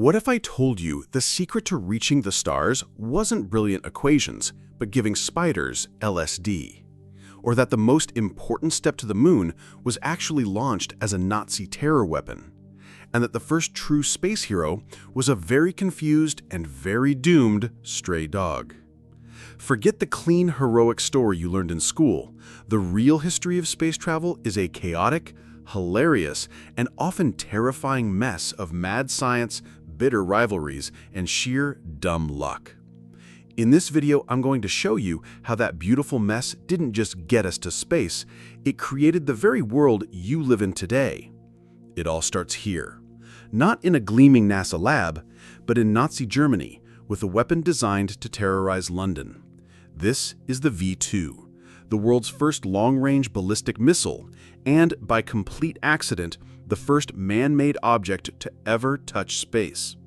What if I told you the secret to reaching the stars wasn't brilliant equations, but giving spiders LSD? Or that the most important step to the moon was actually launched as a Nazi terror weapon? And that the first true space hero was a very confused and very doomed stray dog? Forget the clean, heroic story you learned in school. The real history of space travel is a chaotic, hilarious, and often terrifying mess of mad science, bitter rivalries, and sheer dumb luck. In this video, I'm going to show you how that beautiful mess didn't just get us to space, it created the very world you live in today. It all starts here. Not in a gleaming NASA lab, but in Nazi Germany, with a weapon designed to terrorize London. This is the V2, the world's first long-range ballistic missile, and, by complete accident, the first man-made object to ever touch space.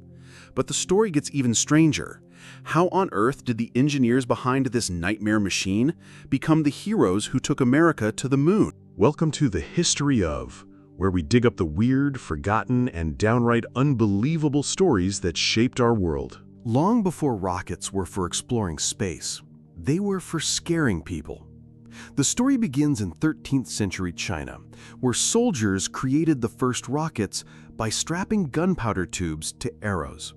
But the story gets even stranger. How on earth did the engineers behind this nightmare machine become the heroes who took America to the moon? Welcome to the History Of, where we dig up the weird, forgotten, and downright unbelievable stories that shaped our world. Long before rockets were for exploring space, they were for scaring people. The story begins in 13th century China, where soldiers created the first rockets by strapping gunpowder tubes to arrows.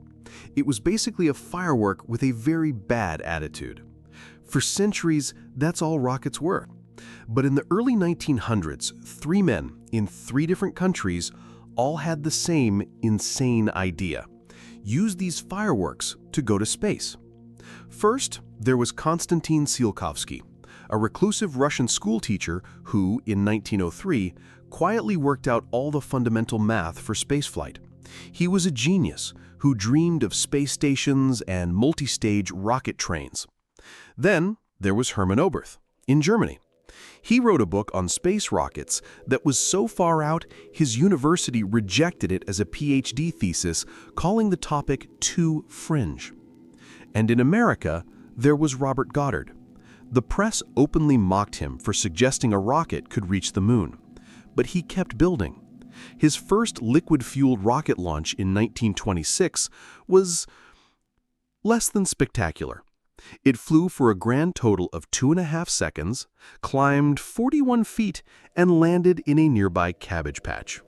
It was basically a firework with a very bad attitude. For centuries, that's all rockets were. But in the early 1900s, 3 men in 3 different countries all had the same insane idea: use these fireworks to go to space. First, there was Konstantin Tsiolkovsky, a reclusive Russian schoolteacher who, in 1903, quietly worked out all the fundamental math for spaceflight. He was a genius who dreamed of space stations and multi-stage rocket trains. Then there was Hermann Oberth in Germany. He wrote a book on space rockets that was so far out, his university rejected it as a PhD thesis, calling the topic too fringe. And in America, there was Robert Goddard. The press openly mocked him for suggesting a rocket could reach the moon. But he kept building. His first liquid-fueled rocket launch in 1926 was less than spectacular. It flew for a grand total of 2.5 seconds, climbed 41 feet, and landed in a nearby cabbage patch.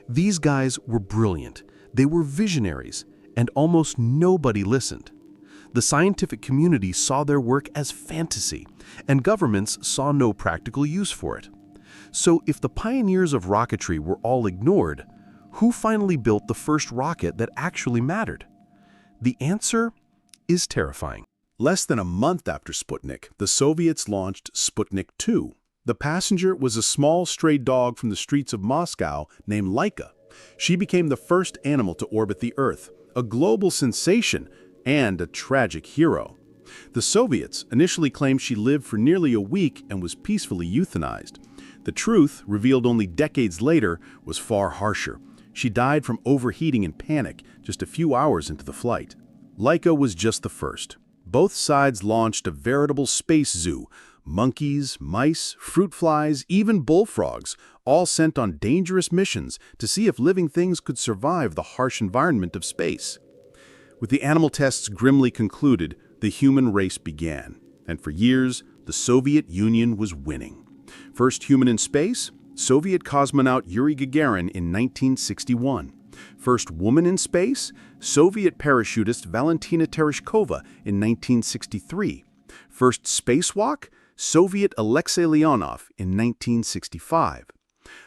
These guys were brilliant, they were visionaries, and almost nobody listened. The scientific community saw their work as fantasy, and governments saw no practical use for it. So if the pioneers of rocketry were all ignored, who finally built the first rocket that actually mattered? The answer is terrifying. Less than a month after Sputnik, the Soviets launched Sputnik 2. The passenger was a small stray dog from the streets of Moscow named Laika. She became the first animal to orbit the Earth, a global sensation and a tragic hero. The Soviets initially claimed she lived for nearly a week and was peacefully euthanized. The truth, revealed only decades later, was far harsher. She died from overheating and panic just a few hours into the flight. Laika was just the first. Both sides launched a veritable space zoo. Monkeys, mice, fruit flies, even bullfrogs, all sent on dangerous missions to see if living things could survive the harsh environment of space. With the animal tests grimly concluded, the human race began, and for years, the Soviet Union was winning. First human in space, Soviet cosmonaut Yuri Gagarin in 1961. First woman in space, Soviet parachutist Valentina Tereshkova in 1963. First spacewalk, Soviet Alexei Leonov in 1965.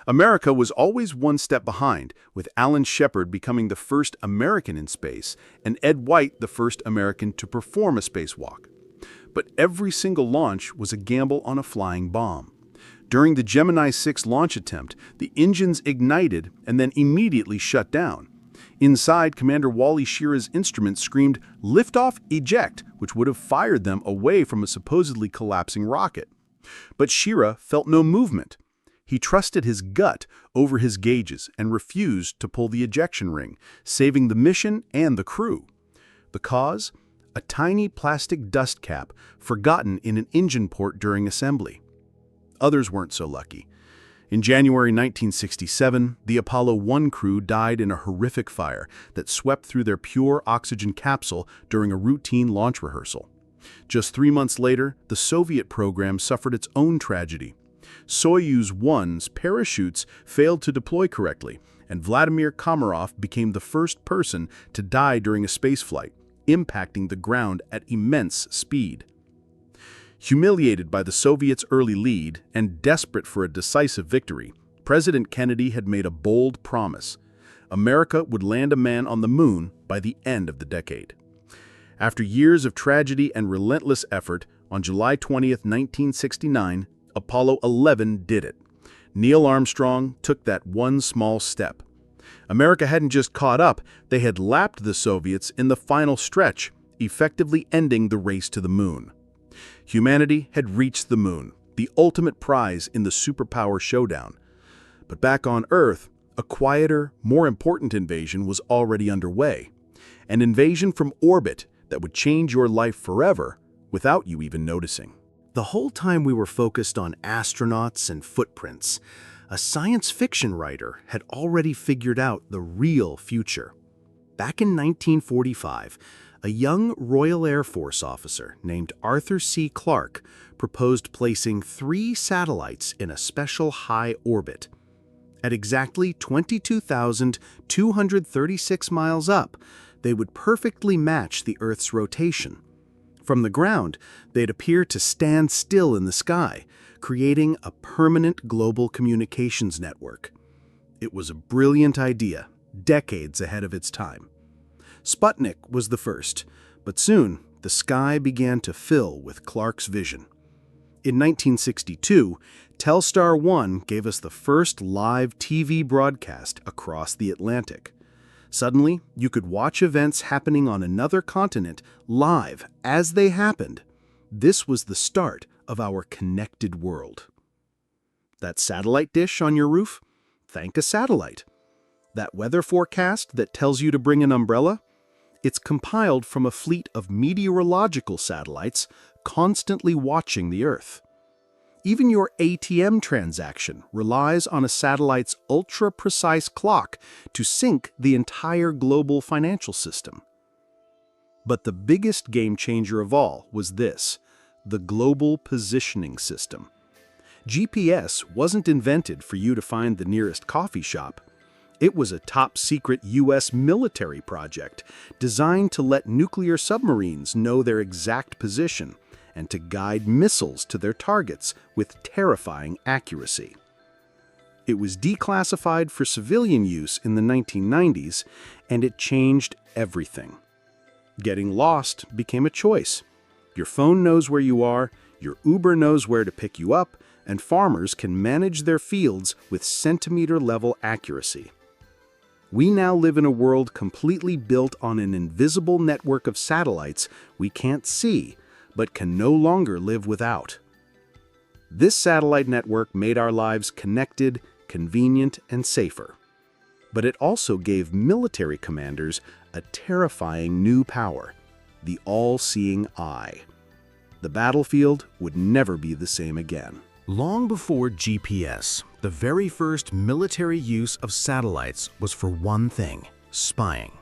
America was always one step behind, with Alan Shepard becoming the first American in space and Ed White the first American to perform a spacewalk. But every single launch was a gamble on a flying bomb. During the Gemini 6 launch attempt, the engines ignited and then immediately shut down. Inside, Commander Wally Schirra's instrument screamed, "Liftoff, eject," which would have fired them away from a supposedly collapsing rocket. But Schirra felt no movement. He trusted his gut over his gauges and refused to pull the ejection ring, saving the mission and the crew. The cause? A tiny plastic dust cap forgotten in an engine port during assembly. Others weren't so lucky. In January 1967, the Apollo 1 crew died in a horrific fire that swept through their pure oxygen capsule during a routine launch rehearsal. Just 3 months later, the Soviet program suffered its own tragedy. Soyuz 1's parachutes failed to deploy correctly, and Vladimir Komarov became the first person to die during a spaceflight, impacting the ground at immense speed. Humiliated by the Soviets' early lead and desperate for a decisive victory, President Kennedy had made a bold promise. America would land a man on the moon by the end of the decade. After years of tragedy and relentless effort, on July 20, 1969, Apollo 11 did it. Neil Armstrong took that one small step. America hadn't just caught up, they had lapped the Soviets in the final stretch, effectively ending the race to the moon. Humanity had reached the moon, the ultimate prize in the superpower showdown. But back on Earth, a quieter, more important invasion was already underway. An invasion from orbit that would change your life forever without you even noticing. The whole time we were focused on astronauts and footprints, a science fiction writer had already figured out the real future. Back in 1945, a young Royal Air Force officer named Arthur C. Clarke proposed placing 3 satellites in a special high orbit. At exactly 22,236 miles up, they would perfectly match the Earth's rotation. From the ground, they'd appear to stand still in the sky, creating a permanent global communications network. It was a brilliant idea, decades ahead of its time. Sputnik was the first, but soon the sky began to fill with Clarke's vision. In 1962, Telstar 1 gave us the first live TV broadcast across the Atlantic. Suddenly, you could watch events happening on another continent live as they happened. This was the start of our connected world. That satellite dish on your roof? Thank a satellite. That weather forecast that tells you to bring an umbrella? It's compiled from a fleet of meteorological satellites constantly watching the Earth. Even your ATM transaction relies on a satellite's ultra-precise clock to sync the entire global financial system. But the biggest game changer of all was this: the Global Positioning System. GPS wasn't invented for you to find the nearest coffee shop. It was a top-secret U.S. military project designed to let nuclear submarines know their exact position and to guide missiles to their targets with terrifying accuracy. It was declassified for civilian use in the 1990s, and it changed everything. Getting lost became a choice. Your phone knows where you are, your Uber knows where to pick you up, and farmers can manage their fields with centimeter-level accuracy. We now live in a world completely built on an invisible network of satellites we can't see, but can no longer live without. This satellite network made our lives connected, convenient, and safer. But it also gave military commanders a terrifying new power: the all-seeing eye. The battlefield would never be the same again. Long before GPS, the very first military use of satellites was for one thing: spying.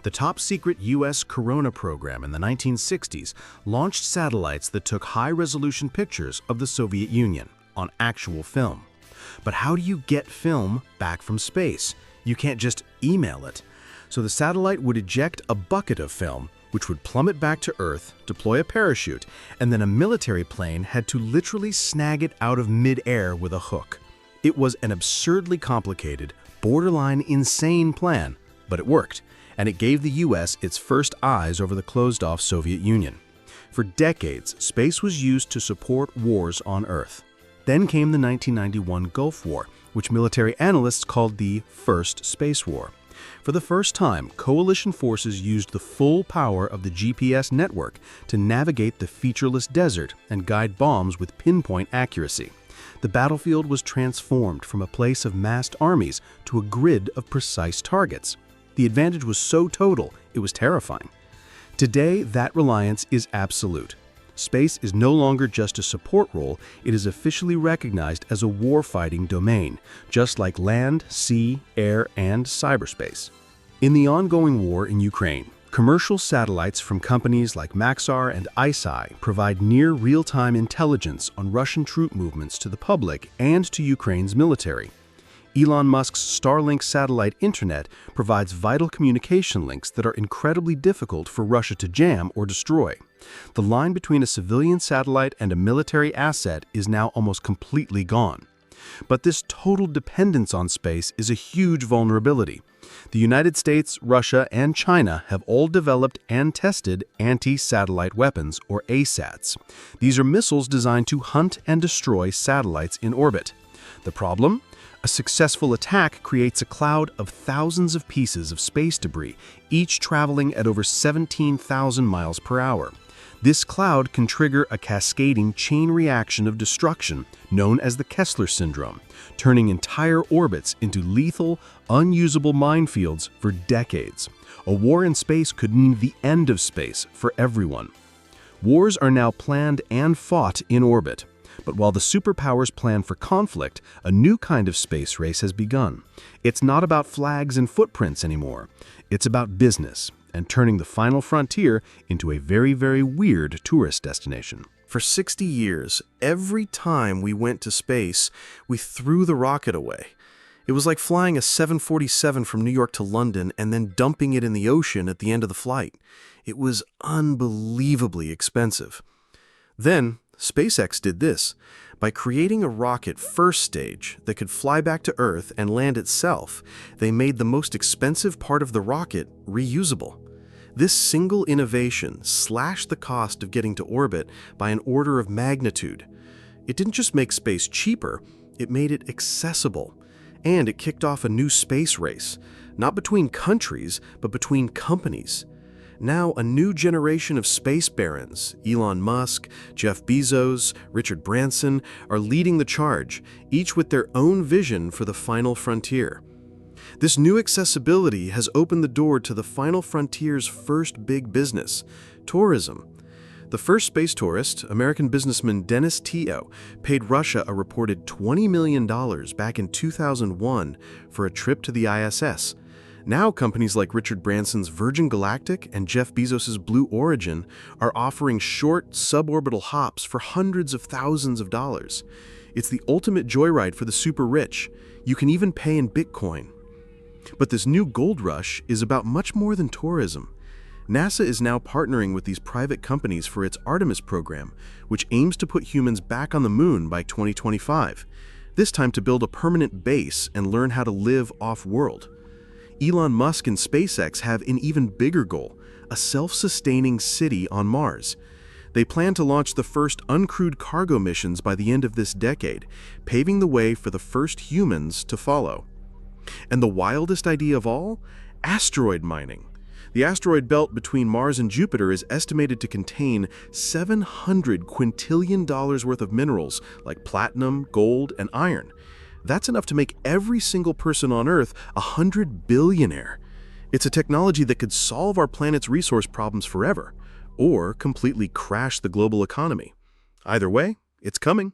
The top-secret U.S. Corona program in the 1960s launched satellites that took high-resolution pictures of the Soviet Union on actual film. But how do you get film back from space? You can't just email it. So the satellite would eject a bucket of film, which would plummet back to Earth, deploy a parachute, and then a military plane had to literally snag it out of mid-air with a hook. It was an absurdly complicated, borderline insane plan, but it worked, and it gave the U.S. its first eyes over the closed-off Soviet Union. For decades, space was used to support wars on Earth. Then came the 1991 Gulf War, which military analysts called the First Space War. For the first time, coalition forces used the full power of the GPS network to navigate the featureless desert and guide bombs with pinpoint accuracy. The battlefield was transformed from a place of massed armies to a grid of precise targets. The advantage was so total, it was terrifying. Today, that reliance is absolute. Space is no longer just a support role, it is officially recognized as a war-fighting domain, just like land, sea, air, and cyberspace. In the ongoing war in Ukraine, commercial satellites from companies like Maxar and ISI provide near real-time intelligence on Russian troop movements to the public and to Ukraine's military. Elon Musk's Starlink satellite internet provides vital communication links that are incredibly difficult for Russia to jam or destroy. The line between a civilian satellite and a military asset is now almost completely gone. But this total dependence on space is a huge vulnerability. The United States, Russia, and China have all developed and tested anti-satellite weapons, or ASATs. These are missiles designed to hunt and destroy satellites in orbit. The problem? A successful attack creates a cloud of thousands of pieces of space debris, each traveling at over 17,000 miles per hour. This cloud can trigger a cascading chain reaction of destruction known as the Kessler syndrome, turning entire orbits into lethal, unusable minefields for decades. A war in space could mean the end of space for everyone. Wars are now planned and fought in orbit. But while the superpowers plan for conflict, a new kind of space race has begun. It's not about flags and footprints anymore. It's about business and turning the final frontier into a very, very weird tourist destination. For 60 years, every time we went to space, we threw the rocket away. It was like flying a 747 from New York to London and then dumping it in the ocean at the end of the flight. It was unbelievably expensive. Then, SpaceX did this. By creating a rocket first stage that could fly back to Earth and land itself, they made the most expensive part of the rocket reusable. This single innovation slashed the cost of getting to orbit by an order of magnitude. It didn't just make space cheaper, it made it accessible. And it kicked off a new space race, not between countries, but between companies. Now, a new generation of space barons, Elon Musk, Jeff Bezos, Richard Branson, are leading the charge, each with their own vision for the final frontier. This new accessibility has opened the door to the final frontier's first big business, tourism. The first space tourist, American businessman Dennis Teo, paid Russia a reported $20 million back in 2001 for a trip to the ISS. Now companies like Richard Branson's Virgin Galactic and Jeff Bezos's Blue Origin are offering short, suborbital hops for hundreds of thousands of dollars. It's the ultimate joyride for the super rich. You can even pay in Bitcoin. But this new gold rush is about much more than tourism. NASA is now partnering with these private companies for its Artemis program, which aims to put humans back on the moon by 2025, this time to build a permanent base and learn how to live off-world. Elon Musk and SpaceX have an even bigger goal, a self-sustaining city on Mars. They plan to launch the first uncrewed cargo missions by the end of this decade, paving the way for the first humans to follow. And the wildest idea of all? Asteroid mining. The asteroid belt between Mars and Jupiter is estimated to contain $700 quintillion worth of minerals like platinum, gold, and iron. That's enough to make every single person on Earth a 100 billionaire. It's a technology that could solve our planet's resource problems forever, or completely crash the global economy. Either way, it's coming.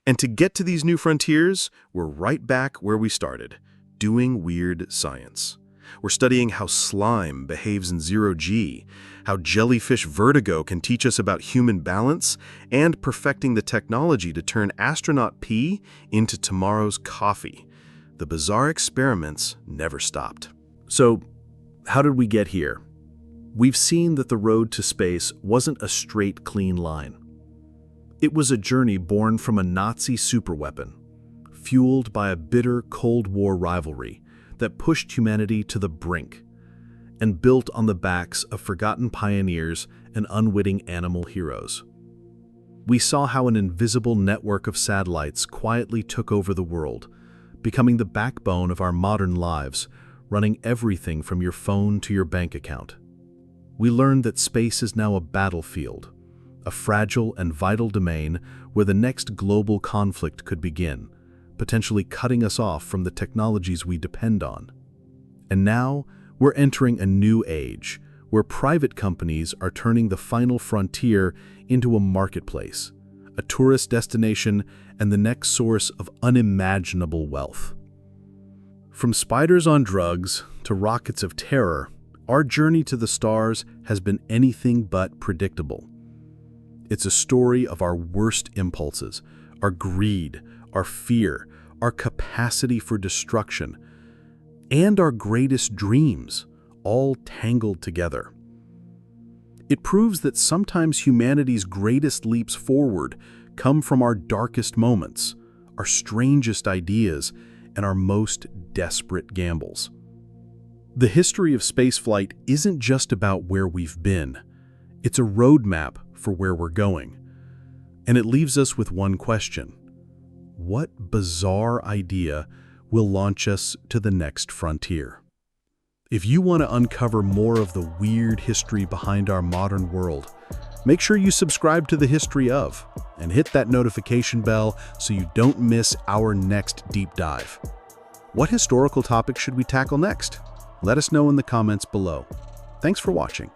And to get to these new frontiers, we're right back where we started, doing weird science. We're studying how slime behaves in zero-G, how jellyfish vertigo can teach us about human balance, and perfecting the technology to turn astronaut pee into tomorrow's coffee. The bizarre experiments never stopped. So, how did we get here? We've seen that the road to space wasn't a straight, clean line. It was a journey born from a Nazi superweapon, fueled by a bitter Cold War rivalry that pushed humanity to the brink, and built on the backs of forgotten pioneers and unwitting animal heroes. We saw how an invisible network of satellites quietly took over the world, becoming the backbone of our modern lives, running everything from your phone to your bank account. We learned that space is now a battlefield, a fragile and vital domain where the next global conflict could begin, potentially cutting us off from the technologies we depend on. And now, we're entering a new age, where private companies are turning the final frontier into a marketplace, a tourist destination, and the next source of unimaginable wealth. From spiders on drugs to rockets of terror, our journey to the stars has been anything but predictable. It's a story of our worst impulses, our greed, our fear, our capacity for destruction, and our greatest dreams, all tangled together. It proves that sometimes humanity's greatest leaps forward come from our darkest moments, our strangest ideas, and our most desperate gambles. The history of spaceflight isn't just about where we've been. It's a roadmap for where we're going. And it leaves us with one question. What bizarre idea will launch us to the next frontier? If you want to uncover more of the weird history behind our modern world, make sure you subscribe to The History Of and hit that notification bell so you don't miss our next deep dive. What historical topic should we tackle next? Let us know in the comments below. Thanks for watching.